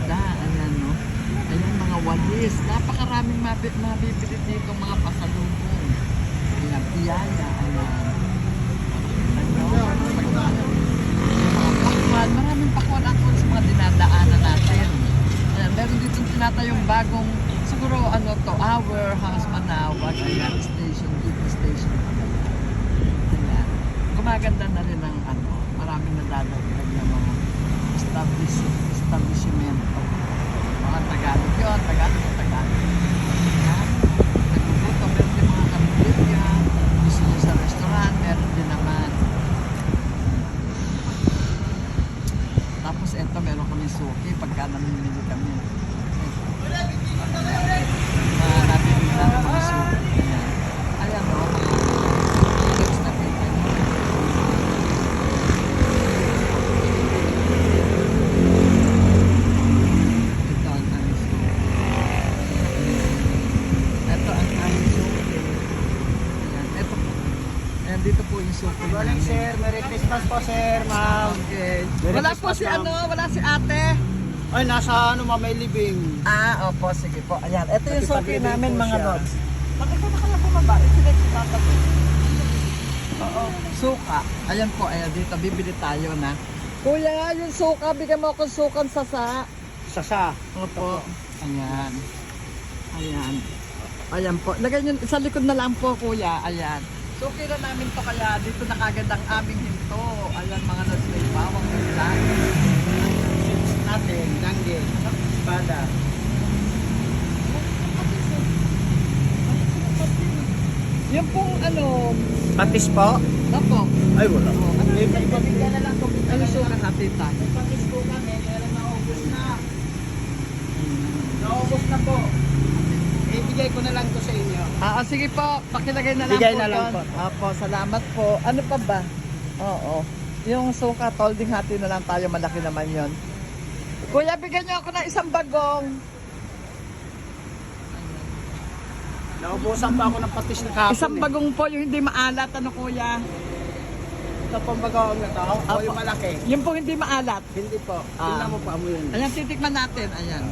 isda. Ayan, no? Ayan, mga walis. Napakaraming mabibili dito, mga pasalubong. Ayan, piyaya. Ayan. Ano? Mga pakwan. Maraming pakwan actually sa mga dinadaanan natin. Ayan, meron dito tinatayong bagong, siguro ano to, our house Manawag. Ayan, station, dito station. Ayan. Gumaganda na rin ang ano, maraming nadadagdag na mga establishmento. Mga Tagalog yun, Tagalog. Ayan. Naguguto, meron din mga kapilya. Gusto nyo sa restaurant, meron din naman. Tapos eto, meron kami suki pagka namimili kami. Nabibili na ng mga suki. Ayan o, mga chips na kita. Ito ang aming suki. Ito ang aming suki. Ayan, ito po. Ayan, dito po yung suki Good morning, namin. sir. Merry Christmas po, sir, ma'am. Okay. Merry Wala po Christmas, si ma'am. ano, wala si ate. Ay, nasa ano, ma'am, may living. Opo, sige po. Ayan, ito yung suki Nakipag-living namin po mga siya. lods. Bakit ka na kaya bumaba? Ito Oo, suka. Ayan po, ayan dito, bibili tayo na. Kuya, yung suka, bigyan mo ako sukan sasa. Sasa. Opo. Ayan. Ayan. Ayan po. Lagay nyo, sa likod na lang po, kuya. Ayan. Suki na namin to kaya dito na kagad ang aming hinto. Ayan mga lods, may bawang ulan. Natin, langgit, espada. Yung pong ano, Patis po? opo. Ay, wala. Ano, Ibigay na lang po. ano suka hati tayo? Patis po kami, pero naubos na. Naubos na po. Ibigay ko na lang to sa inyo. Sige po, pakilagay na lang Bigay po. na lang doon. po. Opo, salamat po. Ano pa ba? Oo. Yung suka, tolding hati na lang tayo, malaki naman yon. Kuya, bigyan niyo ako ng isang bagong. Naubusan pa ako ng patis na kahapon. Isang bagong po, yung hindi maalat, ano kuya? Ito pong bagawang na to. O Apo. yung malaki. Yung po hindi maalat. Hindi po. Ah. Tingnan mo pa mo yun. Ayan, titikman natin. Ayan.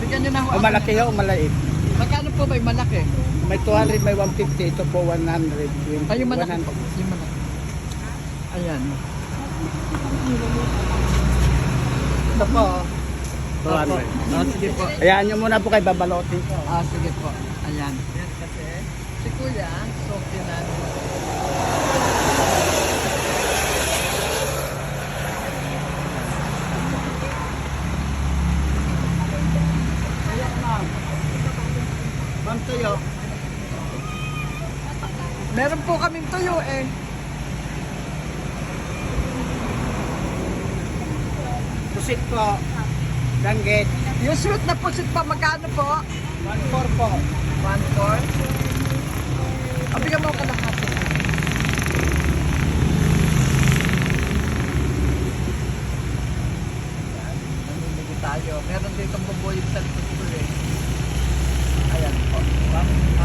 Bigyan niyo na ho. O malaki o malait. Magkano po ba yung malaki? May 200, may 150. Ito po 100. Ay, yung malaki 100. po. Yung malaki. Ayan. Ito po. Opo. 200. Sige po. Ayan nyo muna po kay babalotin ko. Sige po. Ayan. Yan kasi si Kuya, so namin. Ma'am tuyo. Meron po kaming tuyo eh. Pusit po. Langgit. Yung sweet na pusit pa, magkano po? 1-4 po. 1/4. Bigyan mo ka kalahati. Namimili tayo. Meron dito bubuyog sa likod ko eh. Ayan po.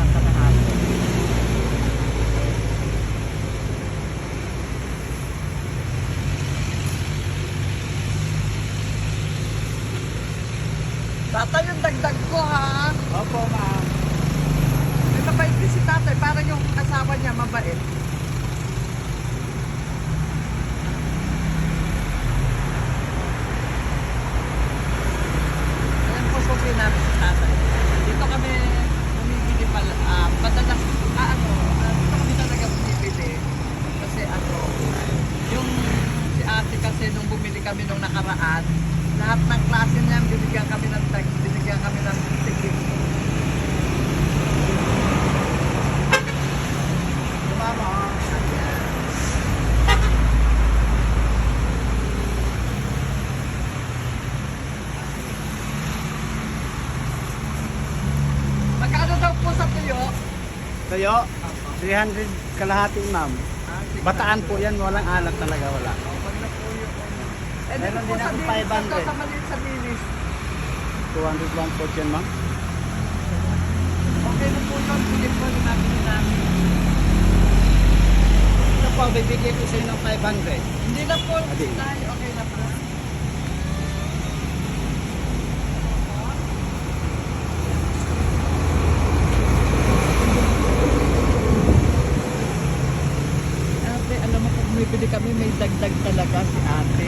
Kalahati. Tatay, yung dagdag ko ha. Opo, ma'am. May mabait din si tatay. Parang yung asawa niya mabait. Ayan po, suki namin si tatay. Dito kami bumibili pala. Madalas, dito kami talaga bumibili. Kasi yung si ate kasi nung bumili kami nung nakaraan, lahat ng klase niya, binigyan kami ng ticket. Mama. Magkano daw po sa tuyo? Tuyo. 300 kalahati, ma'am. Bataan po yan. Walang alat talaga. Wala. Eh, dito Meron po din sa ako dilis, 500. sa maliit sa dilis. 200 lang po yan, ma'am. Okay na po yun, sige po, namin. Ito po, bibigay ko sa inyo ng 500. Hindi na po, Adi. tayo, okay na pa. Ate, alam mo kung bumibili kami, may dagdag talaga si ate.